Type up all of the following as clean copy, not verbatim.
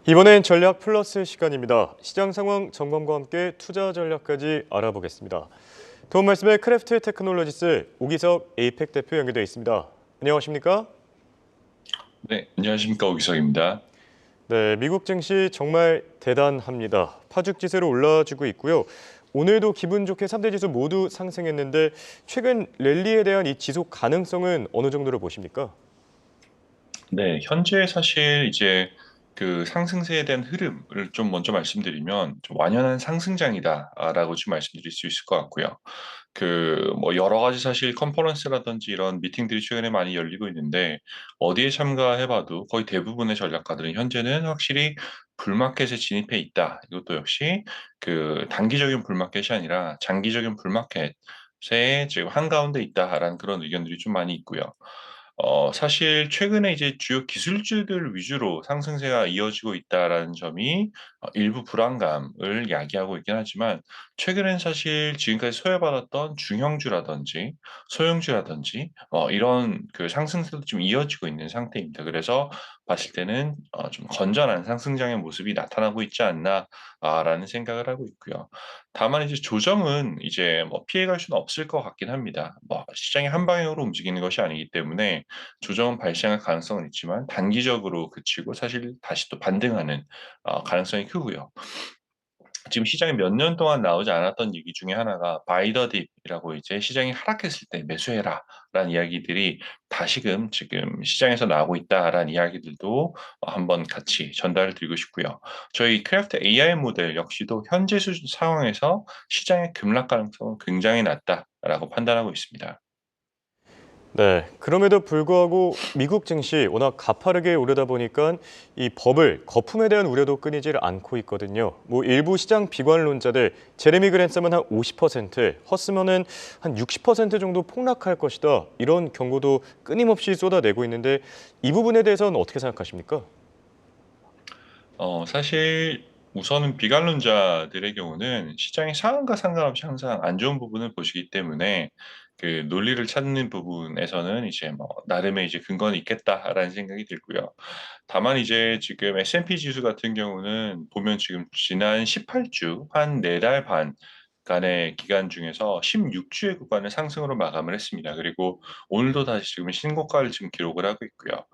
이번엔 전략 플러스 시간입니다. 시장 상황 점검과 함께 투자 전략까지 알아보겠습니다. 도움 말씀에 크래프트 테크놀로지스 오기석 에이펙 대표 연결되어 있습니다. 안녕하십니까? 네, 안녕하십니까. 오기석입니다. 네, 미국 증시 정말 대단합니다. 파죽 지수로 올라주고 있고요. 오늘도 기분 좋게 3대 지수 모두 상승했는데 최근 랠리에 대한 이 지속 가능성은 어느 정도로 보십니까? 네, 현재 사실 이제 그 상승세에 대한 흐름을 좀 먼저 말씀드리면 좀 완연한 상승장이다라고 좀 말씀드릴 수 있을 것 같고요. 그 뭐 여러 가지 사실 컨퍼런스라든지 이런 미팅들이 최근에 많이 열리고 있는데 어디에 참가해 봐도 거의 대부분의 전략가들은 현재는 확실히 불마켓에 진입해 있다. 이것도 역시 그 단기적인 불마켓이 아니라 장기적인 불마켓에 지금 한가운데 있다라는 그런 의견들이 좀 많이 있고요. 사실 최근에 이제 주요 기술주들 위주로 상승세가 이어지고 있다라는 점이 일부 불안감을 야기하고 있긴 하지만 최근엔 사실 지금까지 소외받았던 중형주라든지 소형주라든지 이런 그 상승세도 좀 이어지고 있는 상태입니다. 그래서 봤을 때는 좀 건전한 상승장의 모습이 나타나고 있지 않나 라는 생각을 하고 있고요. 다만 이제 조정은 이제 뭐 피해갈 수는 없을 것 같긴 합니다. 뭐 시장이 한 방향으로 움직이는 것이 아니기 때문에 조정은 발생할 가능성은 있지만 단기적으로 그치고 사실 다시 또 반등하는 가능성이 크고요. 지금 시장에 몇 년 동안 나오지 않았던 얘기 중에 하나가 바이 더 딥이라고 이제 시장이 하락했을 때 "매수해라."라는 이야기들이 다시금 지금 시장에서 나오고 있다라는 이야기들도 한번 같이 전달을 드리고 싶고요. 저희 크래프트 AI 모델 역시도 현재 수준 상황에서 시장의 급락 가능성은 굉장히 낮다라고 판단하고 있습니다. 네, 그럼에도 불구하고 미국 증시 워낙 가파르게 오르다 보니까 이 버블, 거품에 대한 우려도 끊이질 않고 있거든요. 뭐 일부 시장 비관론자들 제레미 그랜섬은 한 50%, 허스먼은 한 60% 정도 폭락할 것이다. 이런 경고도 끊임없이 쏟아내고 있는데 이 부분에 대해서는 어떻게 생각하십니까? 사실 우선은 비관론자들의 경우는 시장의 상황과 상관없이 항상 안 좋은 부분을 보시기 때문에 그 논리를 찾는 부분에서는 이제 뭐 나름의 이제 근거는 있겠다라는 생각이 들고요. 다만 이제 지금 S&P 지수 같은 경우는 보면 지금 지난 18주 한 4달 반간의 기간 중에서 16 주의 구간을 상승으로 마감을 했습니다. 그리고 오늘도 다시 지금 신고가를 지금 기록을 하고 있고요.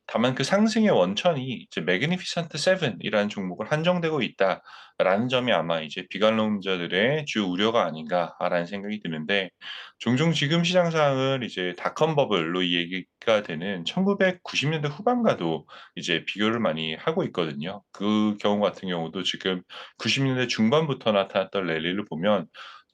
다만 그 상승의 원천이 이제 매그니피선트 세븐이라는 종목을 한정되고 있다라는 점이 아마 이제 비관론자들의 주 우려가 아닌가라는 생각이 드는데 종종 지금 시장 상황을 이제 닷컴 버블로 얘기가 되는 1990 년대 후반과도 이제 비교를 많이 하고 있거든요. 그 경우 같은 경우도 지금 90 년대 중반부터 나타났던 랠리를 보면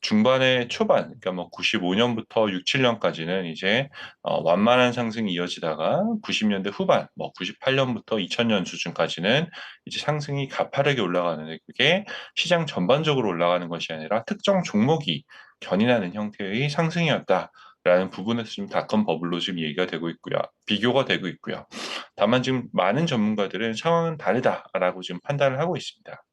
중반에 초반 그러니까 뭐 95 년부터 6-7 년까지는 이제 완만한 상승이 이어지다가 90 년대 후반 뭐 98 년부터 2000년 수준까지는 이제 상승이 가파르게 올라가는데 그게 시장 전반적으로 올라가는 것이 아니라 특정 종목이 견인하는 형태의 상승이었다라는 부분에서 지금 닷컴 버블로 지금 얘기가 되고 있고요. 비교가 되고 있고요. 다만 지금 많은 전문가들은 "상황은 다르다."라고 지금 판단을 하고 있습니다.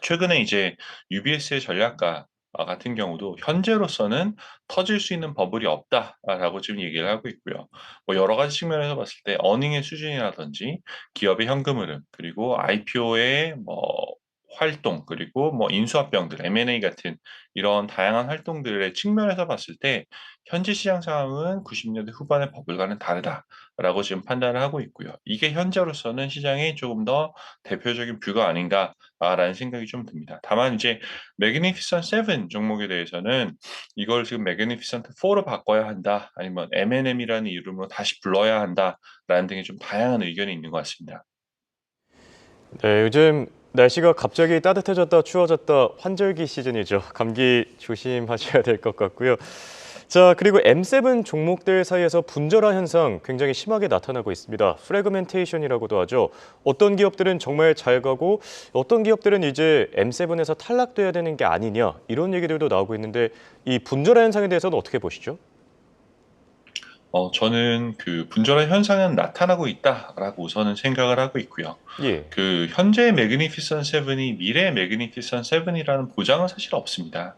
최근에 이제 UBS의 전략가 같은 경우도 "현재로서는 터질 수 있는 버블이 없다."라고 지금 얘기를 하고 있고요. 뭐 여러 가지 측면에서 봤을 때 어닝의 수준이라든지 기업의 현금 흐름 그리고 IPO의 뭐 활동 그리고 뭐 인수합병들 M&A 같은 이런 다양한 활동들의 측면에서 봤을 때 "현재 시장 상황은 90 년대 후반의 버블과는 다르다."라고 지금 판단을 하고 있고요. 이게 현재로서는 시장의 조금 더 대표적인 뷰가 아닌가라는 생각이 좀 듭니다. 다만 이제 매그니피선트 세븐 종목에 대해서는 이걸 지금 매그니피선트 4로 바꿔야 한다. 아니면 M&M이라는 이름으로 다시 불러야 한다라는 등의 좀 다양한 의견이 있는 것 같습니다. 네, 요즘 날씨가 갑자기 따뜻해졌다 추워졌다 환절기 시즌이죠. 감기 조심하셔야 될 것 같고요. 자, 그리고 M7 종목들 사이에서 분절화 현상 굉장히 심하게 나타나고 있습니다. 프래그멘테이션이라고도 하죠. 어떤 기업들은 정말 잘 가고 어떤 기업들은 이제 M7에서 탈락돼야 되는 게 아니냐 이런 얘기들도 나오고 있는데 이 분절화 현상에 대해서는 어떻게 보시죠? 저는 그 '분절한 현상은 나타나고 있다.'라고 우선은 생각을 하고 있고요. 예. 그 현재의 매그니피선트 세븐이 미래의 매그니피선트 세븐이라는 보장은 사실 없습니다.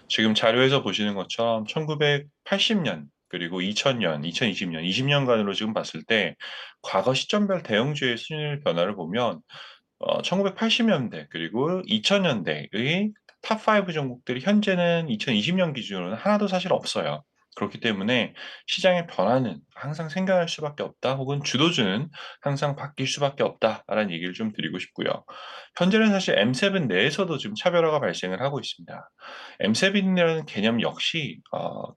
지금 자료에서 보시는 것처럼 1980년 그리고 2000 년, 2020 년, 20 년간으로 지금 봤을 때 과거 시점별 대형주의 순위의 변화를 보면 1980년대 그리고 2000년대의 탑5 종목들이 현재는 2020년 기준으로는 하나도 사실 없어요. 그렇기 때문에 시장의 변화는 항상 생겨날 수밖에 없다, 혹은 주도주는 항상 바뀔 수밖에 없다라는 얘기를 좀 드리고 싶고요. 현재는 사실 M7 내에서도 지금 차별화가 발생을 하고 있습니다. M7이라는 개념 역시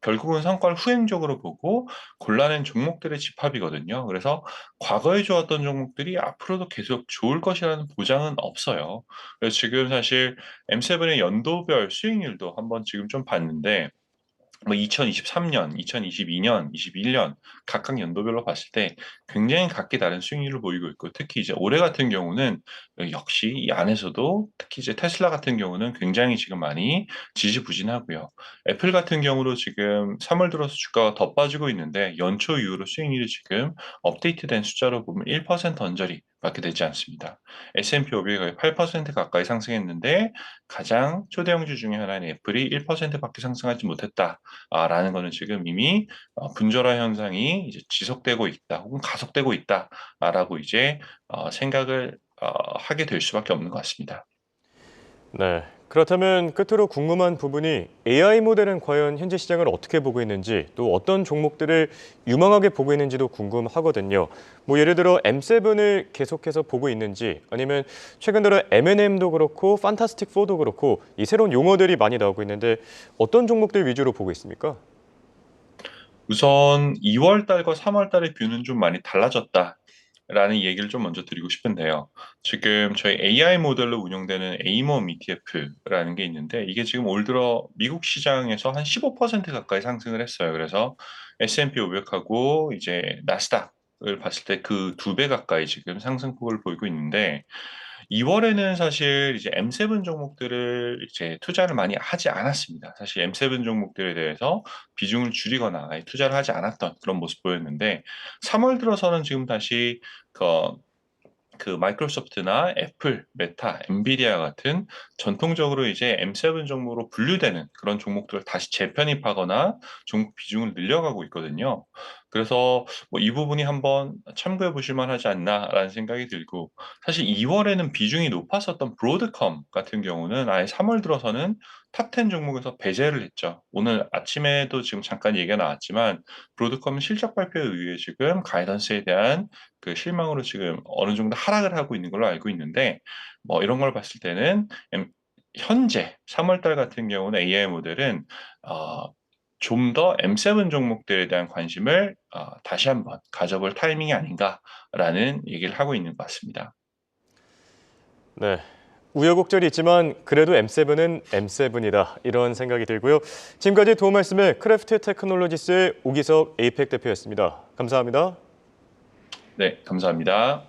결국은 성과를 후행적으로 보고 골라낸 종목들의 집합이거든요. 그래서 과거에 좋았던 종목들이 앞으로도 계속 좋을 것이라는 보장은 없어요. 그래서 지금 사실 M7의 연도별 수익률도 한번 지금 좀 봤는데, 뭐 2023년, 2022년, 21년 각각 연도별로 봤을 때 굉장히 각기 다른 수익률을 보이고 있고, 특히 이제 올해 같은 경우는 역시 이 안에서도 특히 이제 테슬라 같은 경우는 굉장히 지금 많이 지지부진하고요. 애플 같은 경우도 지금 3월 들어서 주가가 더 빠지고 있는데, 연초 이후로 수익률이 지금 업데이트된 숫자로 보면 1% 언저리 밖에 되지 않습니다. S&P 500이 거의 8% 가까이 상승했는데, 가장 초대형주 중에 하나인 애플이 1%밖에 상승하지 못했다. 라는 거는 지금 이미 분절화 현상이 이제 지속되고 있다, 혹은 가속되고 있다라고 이제 생각을 하게 될 수밖에 없는 것 같습니다. 네. 그렇다면 끝으로 궁금한 부분이 AI 모델은 과연 현재 시장을 어떻게 보고 있는지, 또 어떤 종목들을 유망하게 보고 있는지도 궁금하거든요. 뭐 예를 들어 M7을 계속해서 보고 있는지, 아니면 최근 들어 M&M도 그렇고 판타스틱 4도 그렇고 이 새로운 용어들이 많이 나오고 있는데 어떤 종목들 위주로 보고 있습니까? 우선 2월 달과 3월 달의 뷰는 좀 많이 달라졌다라는 얘기를 좀 먼저 드리고 싶은데요. 지금 저희 AI 모델로 운영되는 에이몸 ETF라는 게 있는데, 이게 지금 올 들어 미국 시장에서 한 15% 가까이 상승을 했어요. 그래서 S&P 500하고 이제 나스닥을 봤을 때 그 2배 가까이 지금 상승폭을 보이고 있는데, 2월에는 사실 이제 M7 종목들을 이제 투자를 많이 하지 않았습니다. 사실 M7 종목들에 대해서 비중을 줄이거나 아예 투자를 하지 않았던 그런 모습 보였는데, 3월 들어서는 지금 다시 그 마이크로소프트나 애플, 메타, 엔비디아 같은 전통적으로 이제 M7 종목으로 분류되는 그런 종목들을 다시 재편입하거나 종목 비중을 늘려가고 있거든요. 그래서 뭐 이 부분이 한번 참고해 보실 만하지 않나라는 생각이 들고, 사실 2월에는 비중이 높았었던 브로드컴 같은 경우는 아예 3월 들어서는 탑10 종목에서 배제를 했죠. 오늘 아침에도 지금 잠깐 얘기가 나왔지만, 브로드컴은 실적 발표에 의해 지금 가이던스에 대한 그 실망으로 지금 어느 정도 하락을 하고 있는 걸로 알고 있는데, 뭐 이런 걸 봤을 때는 현재 3월 달 같은 경우는 AI 모델은 좀 더 M7 종목들에 대한 관심을 다시 한번 가져볼 타이밍이 아닌가라는 얘기를 하고 있는 것 같습니다. 네. 우여곡절이 있지만 그래도 M7은 M7이다. 이런 생각이 들고요. 지금까지 도움 말씀을 크래프트 테크놀로지스의 오기석 에이펙 대표였습니다. 감사합니다. 네, 감사합니다.